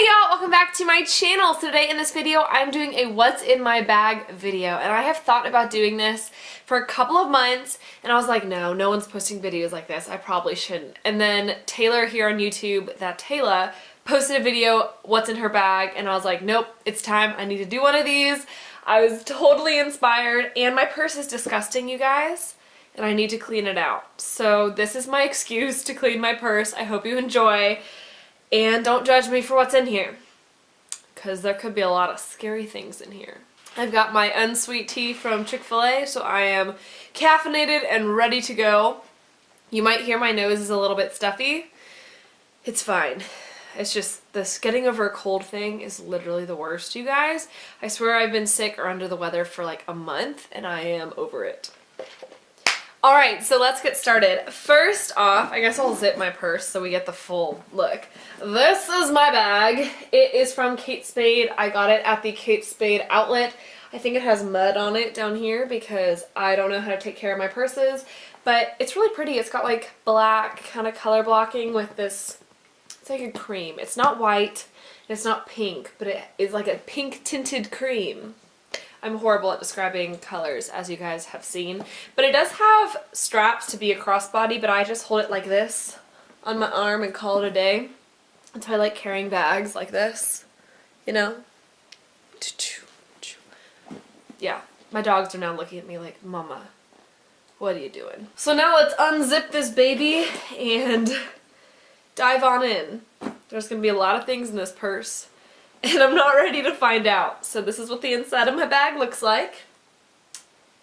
Hey y'all, welcome back to my channel. So today in this video I'm doing a what's in my bag video, and I have thought about doing this for a couple of months and I was like, no one's posting videos like this, I probably shouldn't. And then Taylor here on YouTube, Taylor, posted a video what's in her bag and I was like, nope, it's time, I need to do one of these. I was totally inspired, and my purse is disgusting, you guys, and I need to clean it out. So this is my excuse to clean my purse. I hope you enjoy. And don't judge me for what's in here, because there could be a lot of scary things in here. I've got my unsweet tea from Chick-fil-A, so I am caffeinated and ready to go. You might hear my nose is a little bit stuffy. It's fine. It's just this getting over a cold thing is literally the worst, you guys. I swear I've been sick or under the weather for like a month, and I am over it. Alright, so let's get started. First off, I guess I'll zip my purse so we get the full look. This is my bag. It is from Kate Spade. I got it at the Kate Spade outlet. I think it has mud on it down here because I don't know how to take care of my purses, but it's really pretty. It's got like black kind of color blocking with this, it's like a cream. It's not white, it's not pink, but it is like a pink tinted cream. I'm horrible at describing colors, as you guys have seen. But it does have straps to be a crossbody, but I just hold it like this on my arm and call it a day. That's why I like carrying bags like this, you know? Yeah, my dogs are now looking at me like, Mama, what are you doing? So now let's unzip this baby and dive on in. There's gonna be a lot of things in this purse, and I'm not ready to find out. So this is what the inside of my bag looks like.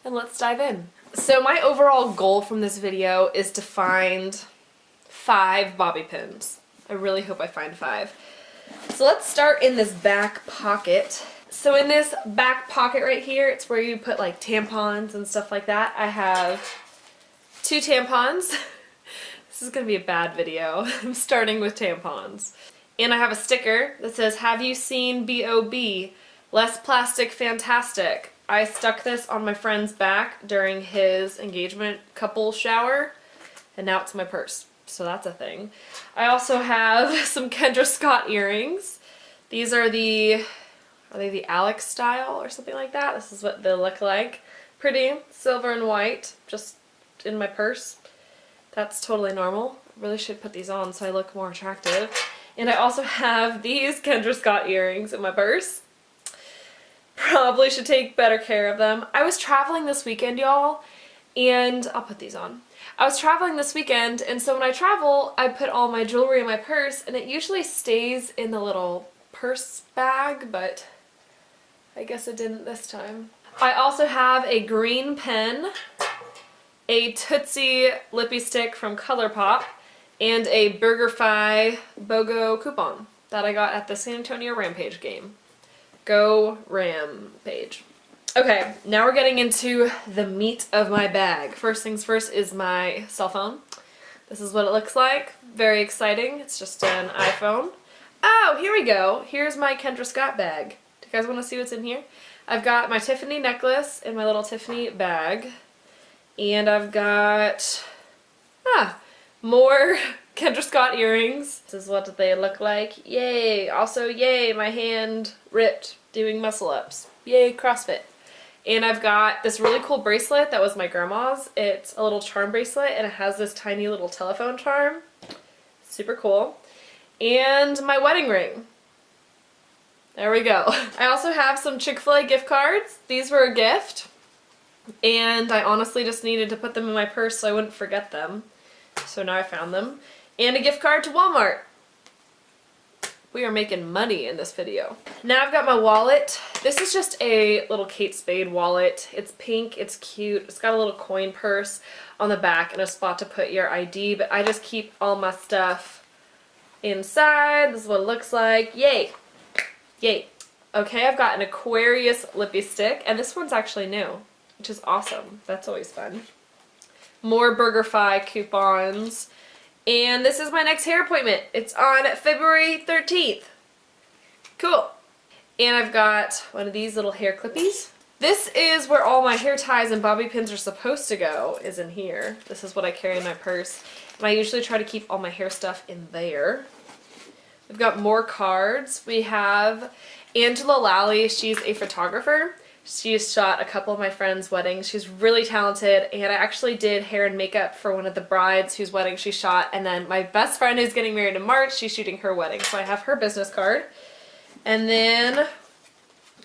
And let's dive in. So my overall goal from this video is to find 5 bobby pins. I really hope I find 5. So let's start in this back pocket. So in this back pocket right here, it's where you put like tampons and stuff like that. I have 2 tampons. This is gonna be a bad video. I'm starting with tampons. And I have a sticker that says, have you seen B.O.B? Less plastic, fantastic. I stuck this on my friend's back during his engagement couple shower, and now it's in my purse. So that's a thing. I also have some Kendra Scott earrings. These are they the Alex style or something like that? This is what they look like. Pretty, silver and white, just in my purse. That's totally normal. I really should put these on so I look more attractive. And I also have these Kendra Scott earrings in my purse. Probably should take better care of them. I was traveling this weekend, y'all, and I'll put these on. I was traveling this weekend, and so when I travel, I put all my jewelry in my purse, and it usually stays in the little purse bag, but I guess it didn't this time. I also have a green pen, a Tootsie Lippy Stick from ColourPop, and a BurgerFi BOGO coupon that I got at the San Antonio Rampage game. Go Rampage. Okay, now we're getting into the meat of my bag. First things first is my cell phone. This is what it looks like. Very exciting. It's just an iPhone. Oh, here we go. Here's my Kendra Scott bag. Do you guys want to see what's in here? I've got my Tiffany necklace in my little Tiffany bag. And I've got more Kendra Scott earrings. This is what they look like. Yay! Also, yay, my hand ripped doing muscle ups. Yay, CrossFit. And I've got this really cool bracelet that was my grandma's. It's a little charm bracelet, and it has this tiny little telephone charm. Super cool. And my wedding ring. There we go. I also have some Chick-fil-A gift cards. These were a gift, and I honestly just needed to put them in my purse so I wouldn't forget them. So now I found them. And a gift card to Walmart. We are making money in this video. Now I've got my wallet. This is just a little Kate Spade wallet. It's pink, it's cute. It's got a little coin purse on the back and a spot to put your ID, but I just keep all my stuff inside. This is what it looks like. Yay! Yay. Okay, I've got an Aquarius lippy stick, and this one's actually new, which is awesome. That's always fun. More BurgerFi coupons. And this is my next hair appointment. It's on February 13th. Cool. And I've got one of these little hair clippies. This is where all my hair ties and bobby pins are supposed to go, is in here. This is what I carry in my purse. And I usually try to keep all my hair stuff in there. We've got more cards. We have Angela Lally. She's a photographer. She's shot a couple of my friends' weddings. She's really talented, and I actually did hair and makeup for one of the brides whose wedding she shot, and then my best friend who's getting married in March, she's shooting her wedding, so I have her business card. And then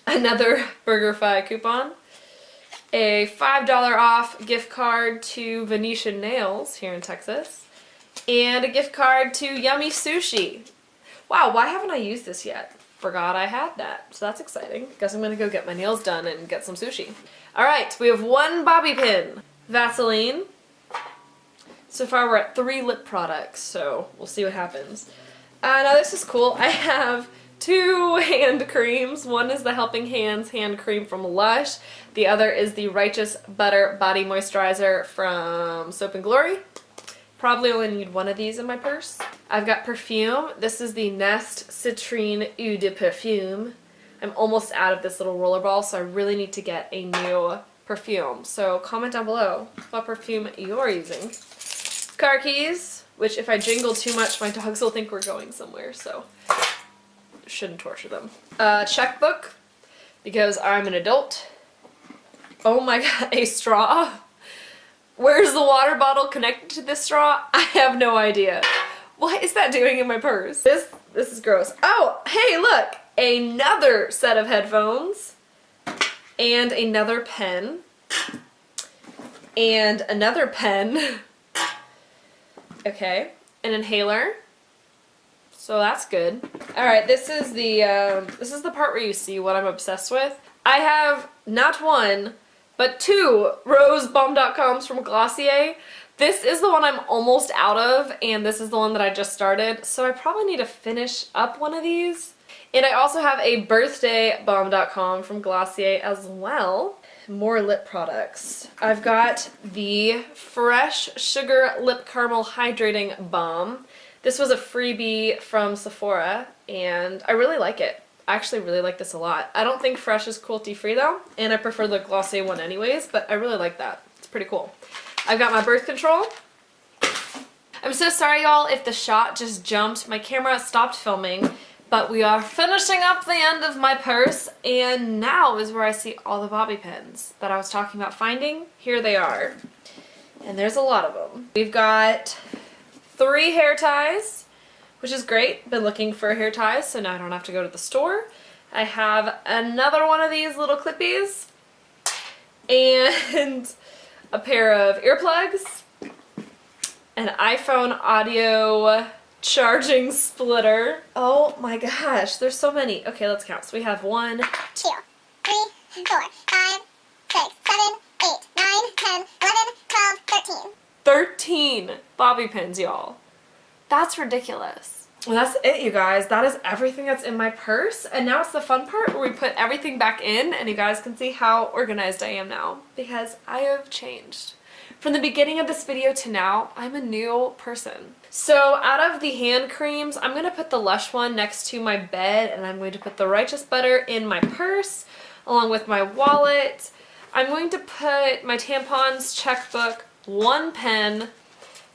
another BurgerFi coupon, a $5 off gift card to Venetian Nails here in Texas, and a gift card to Yummy Sushi. Wow, why haven't I used this yet? Forgot I had that, so that's exciting. Guess I'm gonna go get my nails done and get some sushi. All right, we have one bobby pin, Vaseline. So far we're at 3 lip products, so we'll see what happens. Now this is cool. I have 2 hand creams. One is the Helping Hands hand cream from Lush. The other is the Righteous Butter Body Moisturizer from Soap & Glory. Probably only need one of these in my purse. I've got perfume. This is the Nest Citrine Eau de Parfum. I'm almost out of this little rollerball, so I really need to get a new perfume. So comment down below what perfume you're using. Car keys, which if I jingle too much, my dogs will think we're going somewhere, so shouldn't torture them. Checkbook, because I'm an adult. Oh my god, a straw. Where's the water bottle connected to this straw? I have no idea. What is that doing in my purse? This is gross. Oh, hey, look! Another set of headphones. And another pen. And another pen. Okay. An inhaler. So that's good. Alright, this is the part where you see what I'm obsessed with. I have not one, but 2 rosebalm.coms from Glossier. This is the one I'm almost out of, and this is the one that I just started, so I probably need to finish up one of these. And I also have a birthdaybalm.com from Glossier as well. More lip products. I've got the Fresh Sugar Lip Caramel Hydrating Balm. This was a freebie from Sephora, and I really like it. I actually really like this a lot. I don't think Fresh is cruelty-free though, and I prefer the Glossier one anyways, but I really like that. It's pretty cool. I've got my birth control. I'm so sorry y'all if the shot just jumped. My camera stopped filming, but we are finishing up the end of my purse, and now is where I see all the bobby pins that I was talking about finding. Here they are. And there's a lot of them. We've got 3 hair ties, which is great. Been looking for hair ties, so now I don't have to go to the store. I have another one of these little clippies and a pair of earplugs, an iPhone audio charging splitter. Oh my gosh, there's so many. Okay, let's count. So we have 1, 2, 3, 4, 5, 6, 7, 8, 9, 10, 11, 12, 13. 13 bobby pins, y'all. That's ridiculous. Well, that's it, you guys. That is everything that's in my purse. And now it's the fun part where we put everything back in, and you guys can see how organized I am now, because I have changed. From the beginning of this video to now, I'm a new person. So out of the hand creams, I'm going to put the Lush one next to my bed, and I'm going to put the Righteous Butter in my purse, along with my wallet. I'm going to put my tampons, checkbook, 1 pen,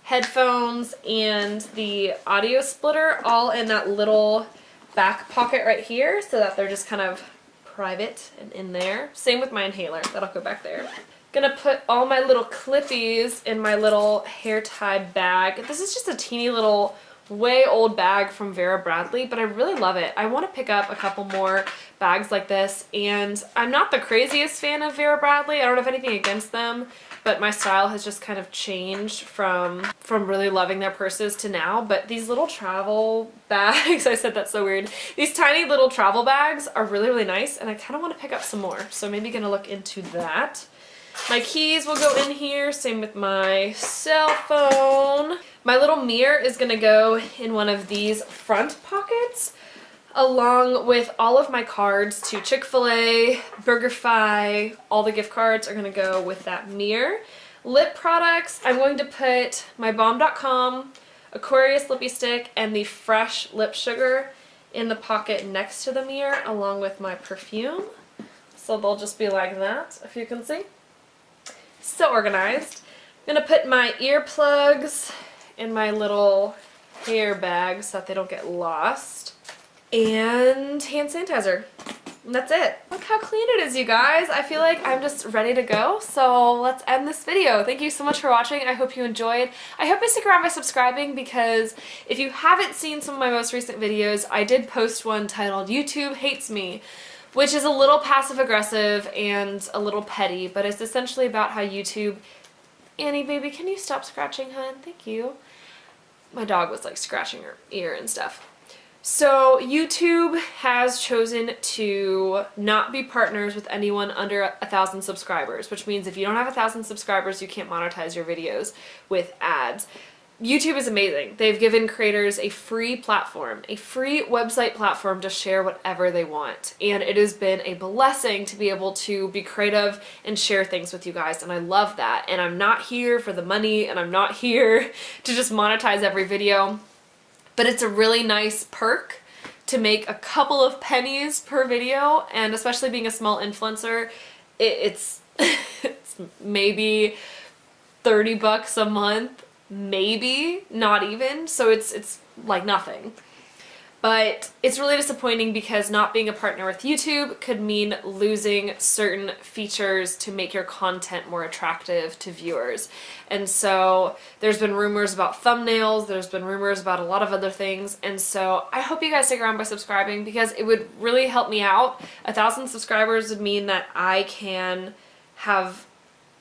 headphones, and the audio splitter all in that little back pocket right here, so that they're just kind of private and in there. Same with my inhaler, that'll go back there. Gonna put all my little clippies in my little hair tie bag. This is just a teeny little, way old bag from Vera Bradley, but I really love it. I want to pick up a couple more bags like this, and I'm not the craziest fan of Vera Bradley. I don't have anything against them, but my style has just kind of changed from really loving their purses to now. But these little travel bags, I said that's so weird. These tiny little travel bags are really, really nice, and I kind of want to pick up some more. So maybe gonna look into that. My keys will go in here, same with my cell phone. My little mirror is gonna go in one of these front pockets, along with all of my cards to Chick-fil-A, BurgerFi. All the gift cards are gonna go with that mirror. Lip products, I'm going to put my Balm.com, Aquarius Lippy Stick, and the Fresh Lip Sugar in the pocket next to the mirror, along with my perfume. So they'll just be like that, if you can see. So organized. I'm gonna put my earplugs in my little hair bags so that they don't get lost, and hand sanitizer. And that's it. Look how clean it is, you guys. I feel like I'm just ready to go, so let's end this video. Thank you so much for watching. I hope you enjoyed. I hope you stick around by subscribing, because if you haven't seen some of my most recent videos, I did post one titled YouTube Hates Me, which is a little passive-aggressive and a little petty, but it's essentially about how YouTube... Annie, baby, can you stop scratching, hun? Thank you. My dog was like scratching her ear and stuff. So YouTube has chosen to not be partners with anyone under 1,000 subscribers, which means if you don't have 1,000 subscribers, you can't monetize your videos with ads. YouTube is amazing. They've given creators a free platform, a free website platform to share whatever they want. And it has been a blessing to be able to be creative and share things with you guys. And I love that. And I'm not here for the money, and I'm not here to just monetize every video. But it's a really nice perk to make a couple of pennies per video, and especially being a small influencer, it's maybe 30 bucks a month, maybe, not even, so it's like nothing. But it's really disappointing because not being a partner with YouTube could mean losing certain features to make your content more attractive to viewers. And so there's been rumors about thumbnails, there's been rumors about a lot of other things, and so I hope you guys stick around by subscribing, because it would really help me out. 1,000 subscribers would mean that I can have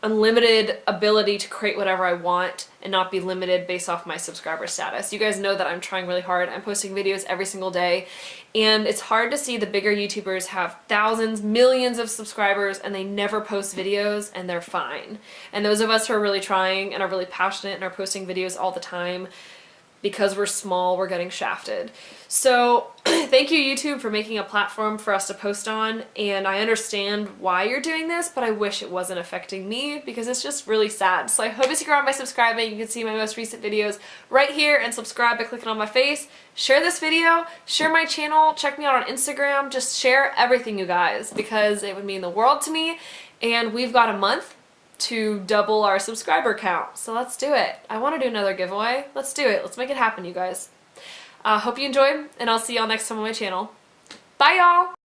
unlimited ability to create whatever I want and not be limited based off my subscriber status. You guys know that I'm trying really hard. I'm posting videos every single day, and it's hard to see the bigger YouTubers have thousands, millions of subscribers and they never post videos and they're fine. And those of us who are really trying and are really passionate and are posting videos all the time, because we're small, we're getting shafted. So thank you, YouTube, for making a platform for us to post on, and I understand why you're doing this, but I wish it wasn't affecting me, because it's just really sad. So I hope you stick around by subscribing. You can see my most recent videos right here, and subscribe by clicking on my face. Share this video, share my channel, check me out on Instagram, just share everything, you guys, because it would mean the world to me, and we've got a month to double our subscriber count. So let's do it. I want to do another giveaway. Let's do it. Let's make it happen, you guys. Hope you enjoyed, and I'll see y'all next time on my channel. Bye, y'all!